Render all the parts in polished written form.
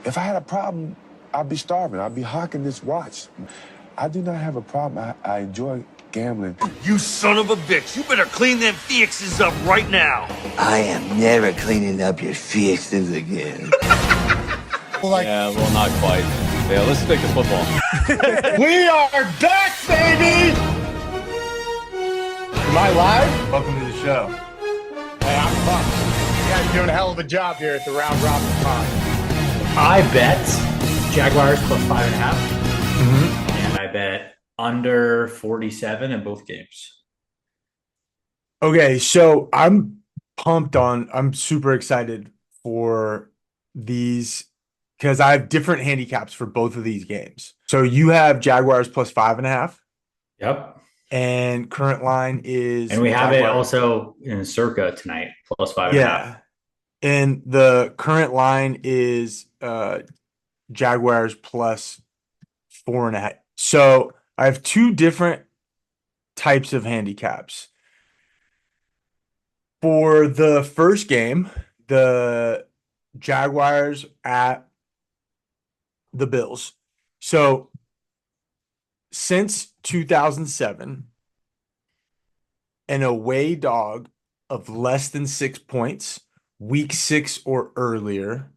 If I had a problem, I'd be starving. I'd be hawking this watch. I do not have a problem. I enjoy gambling. You son of a bitch. You better clean them fixes up right now. I am never cleaning up your fixes again. Yeah, well, not quite. Yeah, let's stick to football. We are back, baby! Am I live? Welcome to the show. Hey, I'm pumped. You guys are doing a hell of a job here at the Round Robin Pod. I bet Jaguars plus 5.5. Mm-hmm. And I bet under 47 in both games. Okay, so I'm super excited for these because I have different handicaps for both of these games. So you have Jaguars plus 5.5. Yep. And current line is... And we have Jaguars. it also in Circa tonight, plus 5.5. Yeah. And the current line is Jaguars plus 4.5. So I have two different types of handicaps. For the first game, the Jaguars at the Bills. So since 2007, an away dog of less than 6 points, week 6 or earlier,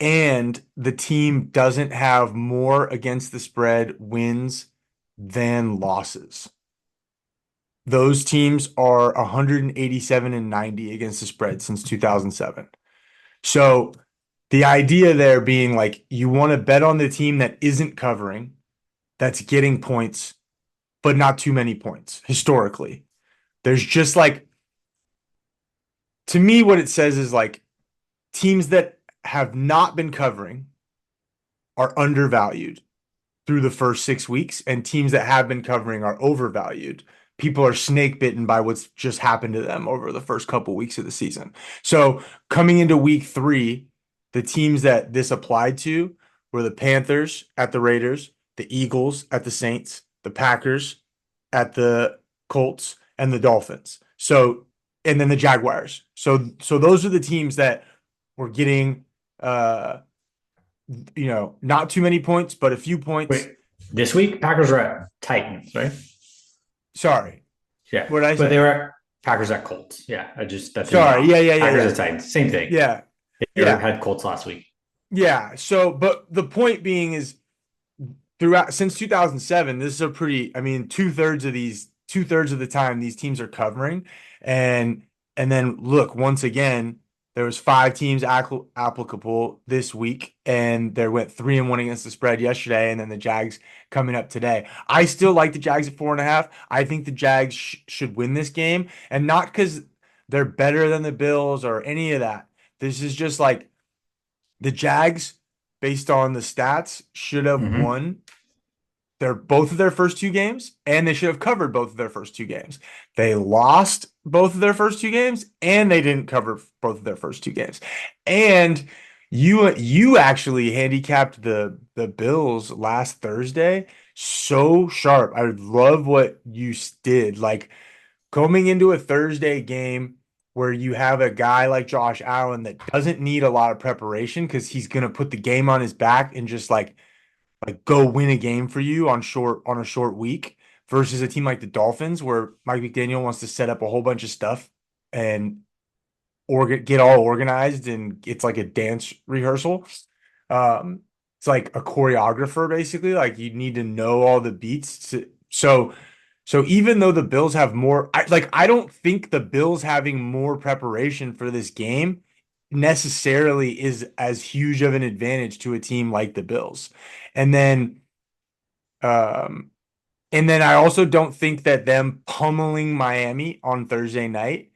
and the team doesn't have more against the spread wins than losses. Those teams are 187 and 90 against the spread since 2007. So the idea there being like you want to bet on the team that isn't covering, that's getting points, but not too many points historically. There's just like, to me, what it says is like teams that have not been covering are undervalued through the first 6 weeks, and teams that have been covering are overvalued. People are snake bitten by what's just happened to them over the first couple weeks of the season. So coming into week 3, the teams that this applied to were the Panthers at the Raiders, the Eagles at the Saints, the Packers at the Colts, and the Dolphins. So, and then the Jaguars. So those are the teams that were getting, not too many points, but a few points. Wait, this week, Packers are at Titans, right? Sorry. Yeah. What did I say? But they were at Packers at Colts. Yeah. Sorry. Yeah. Packers at Titans. Same thing. Yeah. They had Colts last week. Yeah. So, but the point being is throughout, since 2007, this is a pretty, two-thirds of the time, these teams are covering. And then look, once again, there was 5 teams applicable this week, and they went 3-1 against the spread yesterday, and then the Jags coming up today. I still like the Jags at 4.5. I think the Jags should win this game, and not because they're better than the Bills or any of that. This is just like the Jags, based on the stats, should have won both of their first 2 games, and they should have covered both of their first 2 games. They lost both of their first 2 games, and they didn't cover both of their first 2 games. And you actually handicapped the Bills last Thursday so sharp. I love what you did. Like coming into a Thursday game where you have a guy like Josh Allen that doesn't need a lot of preparation because he's going to put the game on his back and just like go win a game for you on a short week, versus a team like the Dolphins where Mike McDaniel wants to set up a whole bunch of stuff and get all organized, and it's like a dance rehearsal. It's like a choreographer basically. Like you need to know all the beats. So even though the Bills have more, I don't think the Bills having more preparation for this game necessarily is as huge of an advantage to a team like the Bills. And then I also don't think that them pummeling Miami on Thursday night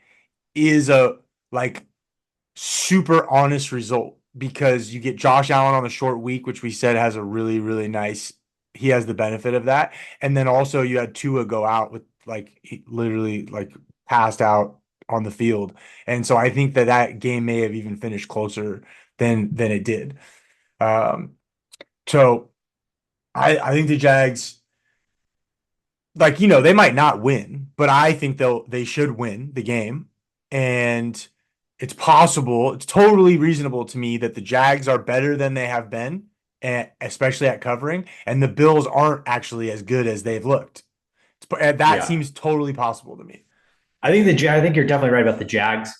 is a super honest result, because you get Josh Allen on a short week, which we said has a really, really nice, he has the benefit of that. And then also you had Tua go out with he literally passed out on the field. And so I think that game may have even finished closer than it did. So I think the Jags, they might not win, but I think they should win the game. And it's possible, it's totally reasonable to me that the Jags are better than they have been, and especially at covering, and the Bills aren't actually as good as they've looked. That Yeah. seems totally possible to me. I think you're definitely right about the Jags.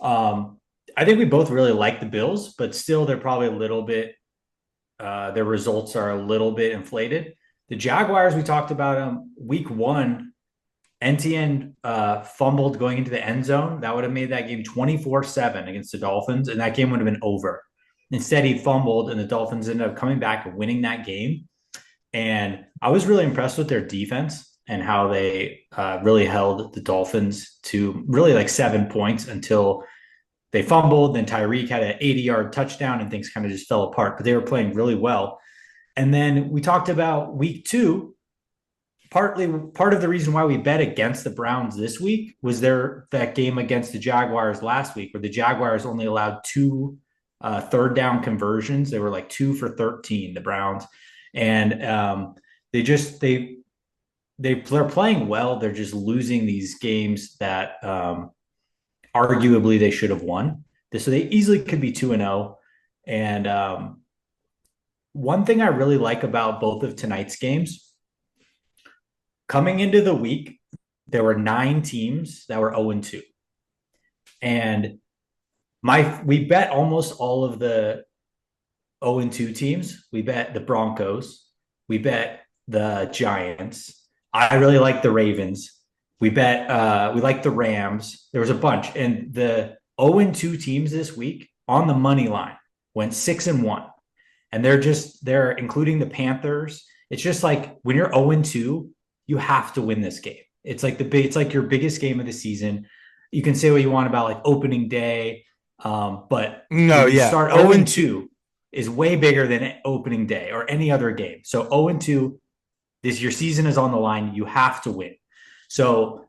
I think we both really like the Bills, but still they're probably a little bit their results are a little bit inflated. The Jaguars, we talked about them week one. NTN fumbled going into the end zone. That would have made that game 24-7 against the Dolphins, and that game would have been over. Instead, he fumbled, and the Dolphins ended up coming back and winning that game. And I was really impressed with their defense and how they really held the Dolphins to really like 7 points until they fumbled. Then Tyreek had an 80-yard touchdown, and things kind of just fell apart. But they were playing really well. And then we talked about week two. Part of the reason why we bet against the Browns this week was that game against the Jaguars last week, where the Jaguars only allowed 2 third down conversions. They were like 2 for 13, the Browns, and they're playing well. They're just losing these games that arguably they should have won. So they easily could be 2-0. And one thing I really like about both of tonight's games. Coming into the week, there were 9 teams that were 0-2. And we bet almost all of the 0-2 teams. We bet the Broncos. We bet the Giants. I really like the Ravens. We like the Rams. There was a bunch. And the 0-2 teams this week on the money line went 6-1. And they're including the Panthers. It's just like when you're 0-2, you have to win this game. It's like your biggest game of the season. You can say what you want about like opening day, but start 0-2 is way bigger than opening day or any other game. So 0-2, your season is on the line. You have to win. So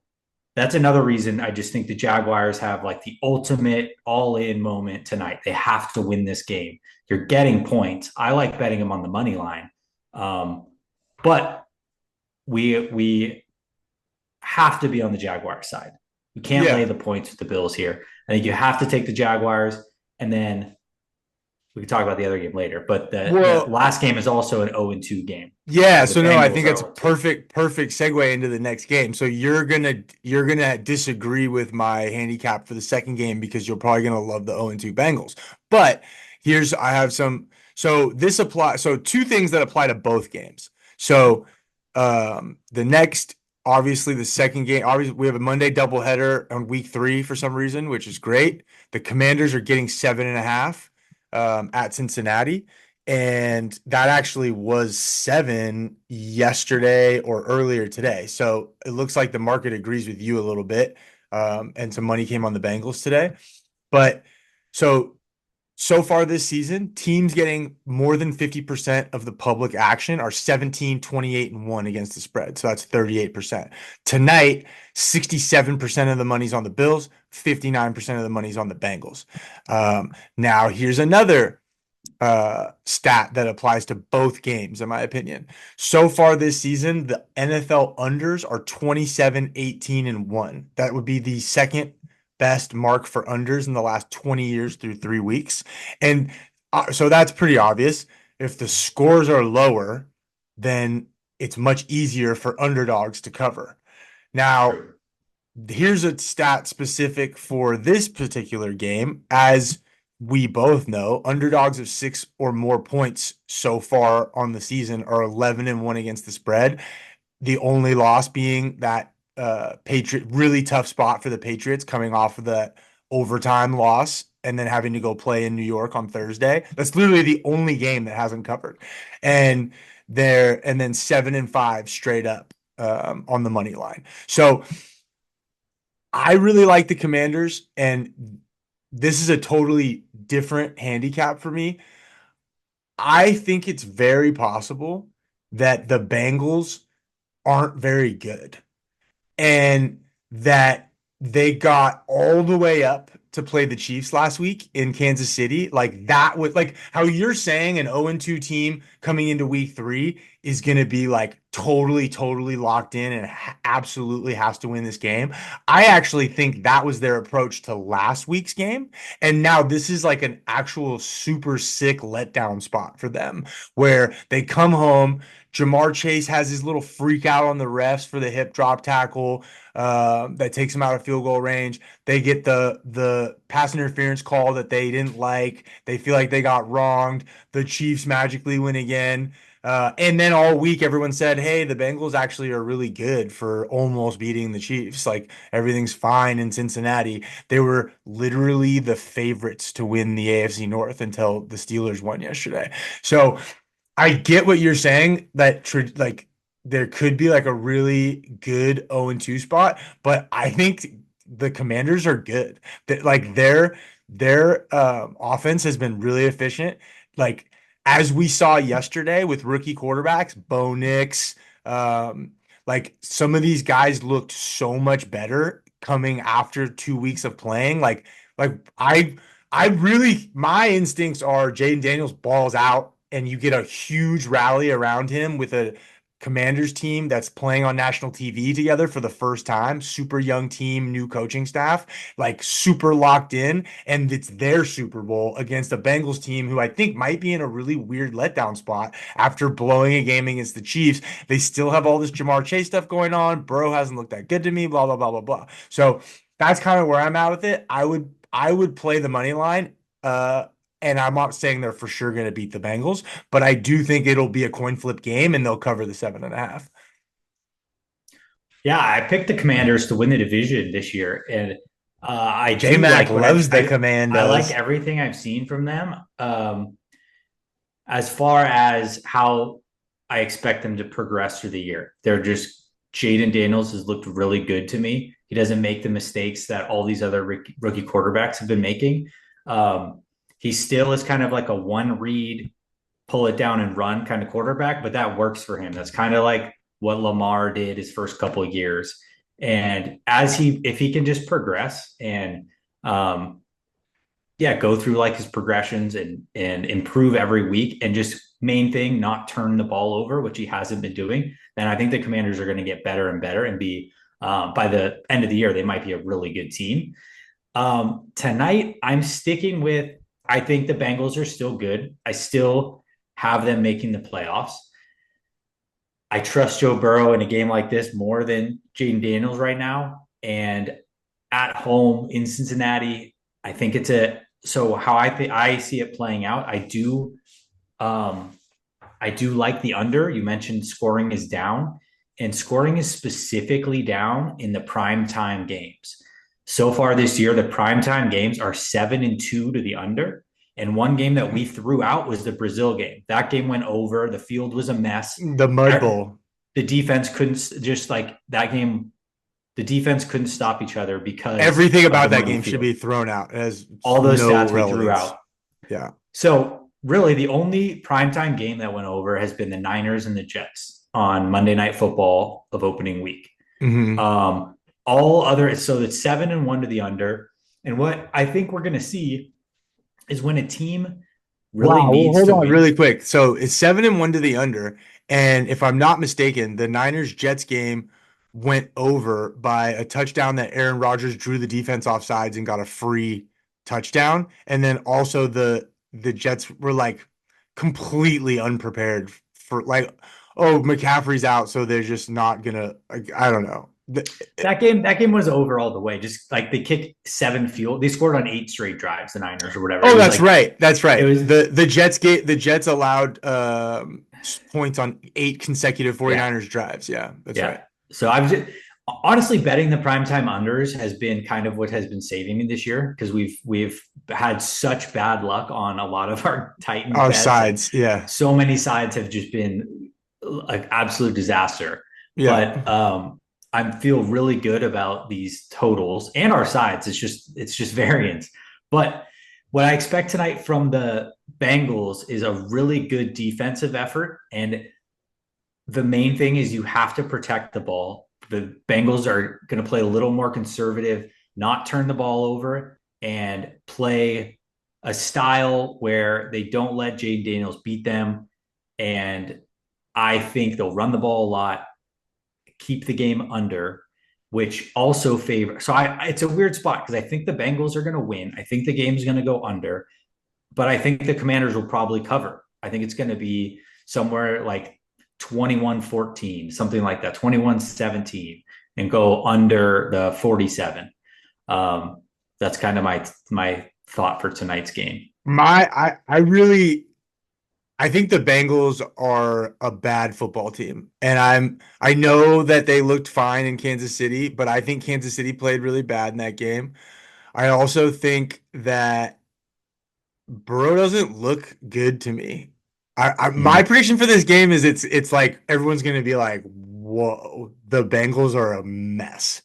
that's another reason I just think the Jaguars have like the ultimate all-in moment tonight. They have to win this game. You're getting points. I like betting them on the money line, but we have to be on the Jaguars side. We can't lay the points with the Bills here. I think you have to take the Jaguars, and then we can talk about the other game later. But the last game is also an 0-2 game. Yeah, so no, I think it's a perfect segue into the next game. So you're gonna disagree with my handicap for the second game because you're probably gonna love the 0-2 Bengals. But so 2 things that apply to both games. So the next, obviously the second game, obviously we have a Monday doubleheader on week 3 for some reason, which is great. The Commanders are getting 7.5 at Cincinnati, and that actually was 7 yesterday or earlier today. So it looks like the market agrees with you a little bit, and some money came on the Bengals today. But so far this season, teams getting more than 50% of the public action are 17, 28, and 1 against the spread. So that's 38%. Tonight, 67% of the money's on the Bills, 59% of the money's on the Bengals. Now, here's another stat that applies to both games, in my opinion. So far this season, the NFL unders are 27, 18, and 1. That would be the second best mark for unders in the last 20 years through 3 weeks. And so that's pretty obvious. If the scores are lower, then it's much easier for underdogs to cover. Now, here's a stat specific for this particular game. As we both know, underdogs of 6 or more points so far on the season are 11-1 against the spread. The only loss being that really tough spot for the Patriots coming off of the overtime loss and then having to go play in New York on Thursday. That's literally the only game that hasn't covered. And then 7-5 straight up on the money line. So I really like the Commanders, and this is a totally different handicap for me. I think it's very possible that the Bengals aren't very good, and that they got all the way up to play the Chiefs last week in Kansas City. Like that was like how you're saying an 0-2 team coming into week 3 is going to be like totally locked in and absolutely has to win this game. I actually think that was their approach to last week's game. And now this is like an actual super sick letdown spot for them where they come home. Jamar Chase has his little freak out on the refs for the hip drop tackle that takes him out of field goal range. They get the pass interference call that they didn't like. They feel like they got wronged. The Chiefs magically win again. And then all week, everyone said, hey, the Bengals actually are really good for almost beating the Chiefs. Like everything's fine in Cincinnati. They were literally the favorites to win the AFC North until the Steelers won yesterday. So I get what you're saying that like there could be like a really good 0-2 spot, but I think the Commanders are good. That like their offense has been really efficient. Like as we saw yesterday with rookie quarterbacks, Bo Nix, like some of these guys looked so much better coming after 2 weeks of playing. Like I really my instincts are Jaden Daniels balls out and you get a huge rally around him with a Commanders team that's playing on national TV together for the first time, super young team, new coaching staff, like super locked in, and it's their Super Bowl against a Bengals team who I think might be in a really weird letdown spot after blowing a game against the Chiefs. They still have all this Jamar Chase stuff going on. Burrow hasn't looked that good to me, blah, blah, blah, blah, blah. So that's kind of where I'm at with it. I would play the money line. And I'm not saying they're for sure going to beat the Bengals, but I do think it'll be a coin flip game and they'll cover the 7.5. Yeah, I picked the Commanders to win the division this year, and I do J-Mac like loves the Commandos. I like everything I've seen from them. As far as how I expect them to progress through the year, they're just Jaden Daniels has looked really good to me. He doesn't make the mistakes that all these other rookie quarterbacks have been making. He still is kind of like a one read, pull it down and run kind of quarterback, but that works for him. That's kind of like what Lamar did his first couple of years. And if he can just progress and, go through like his progressions and improve every week and just main thing, not turn the ball over, which he hasn't been doing, then I think the Commanders are going to get better and better and be, by the end of the year, they might be a really good team. Tonight I'm sticking with, I think the Bengals are still good. I still have them making the playoffs. I trust Joe Burrow in a game like this more than Jaden Daniels right now. And at home in Cincinnati, I think so how I see it playing out. I do like the under. You mentioned scoring is down, and scoring is specifically down in the primetime games. So far this year, the primetime games are 7-2 to the under. And one game that we threw out was the Brazil game. That game went over. The field was a mess. The Mud Bowl. The defense couldn't that game. The defense couldn't stop each other because everything about that game should be thrown out as all those stats we threw out. Yeah. So really the only primetime game that went over has been the Niners and the Jets on Monday Night Football of opening week. Mm-hmm. So it's 7-1 to the under. And what I think we're going to see is when a team really needs hold to on win. really quick. So it's 7-1 to the under. And if I'm not mistaken, the Niners-Jets game went over by a touchdown that Aaron Rodgers drew the defense off sides and got a free touchdown. And then also the Jets were like completely unprepared for like, oh, McCaffrey's out, so they're just not gonna. Like, I don't know. That game was over all the way. Just like they kicked 7 field, they scored on 8 straight drives, the Niners or whatever. Oh, that's right. That's right. It was the Jets allowed points on 8 consecutive 49ers drives. Yeah, that's right. So I was honestly betting the primetime unders has been kind of what has been saving me this year because we've had such bad luck on a lot of our Titan bets. Sides. Yeah, so many sides have just been like absolute disaster. Yeah. But I feel really good about these totals and our sides. It's just variance. But what I expect tonight from the Bengals is a really good defensive effort. And the main thing is you have to protect the ball. The Bengals are going to play a little more conservative, not turn the ball over, and play a style where they don't let Jaden Daniels beat them. And I think they'll run the ball a lot, keep the game under, which also favor. So it's a weird spot because I think the Bengals are going to win. I think the game's going to go under, but I think the Commanders will probably cover. I think it's going to be somewhere like 21-14, something like that, 21-17, and go under the 47. That's kind of my thought for tonight's game. I think the Bengals are a bad football team. And I know that they looked fine in Kansas City, but I think Kansas City played really bad in that game. I also think that Burrow doesn't look good to me. My prediction for this game is it's like everyone's gonna be like, whoa, the Bengals are a mess.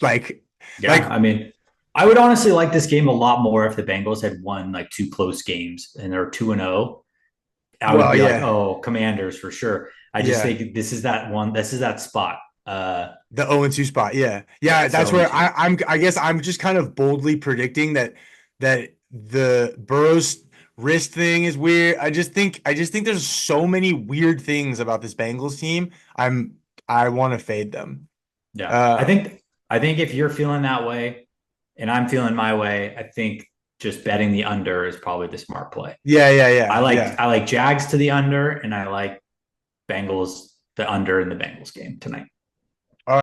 I mean, I would honestly like this game a lot more if the Bengals had won like 2 close games and they're 2-0. I would be like, oh, Commanders for sure. I just think this is that one. This is that spot. The 0-2 spot. Yeah. That's where I guess I'm just kind of boldly predicting that the Burrow's wrist thing is weird. I just think there's so many weird things about this Bengals team. I want to fade them. Yeah. I think if you're feeling that way and I'm feeling my way, I think just betting the under is probably the smart play. Yeah. I like Jags to the under, and I like Bengals the under in the Bengals game tonight.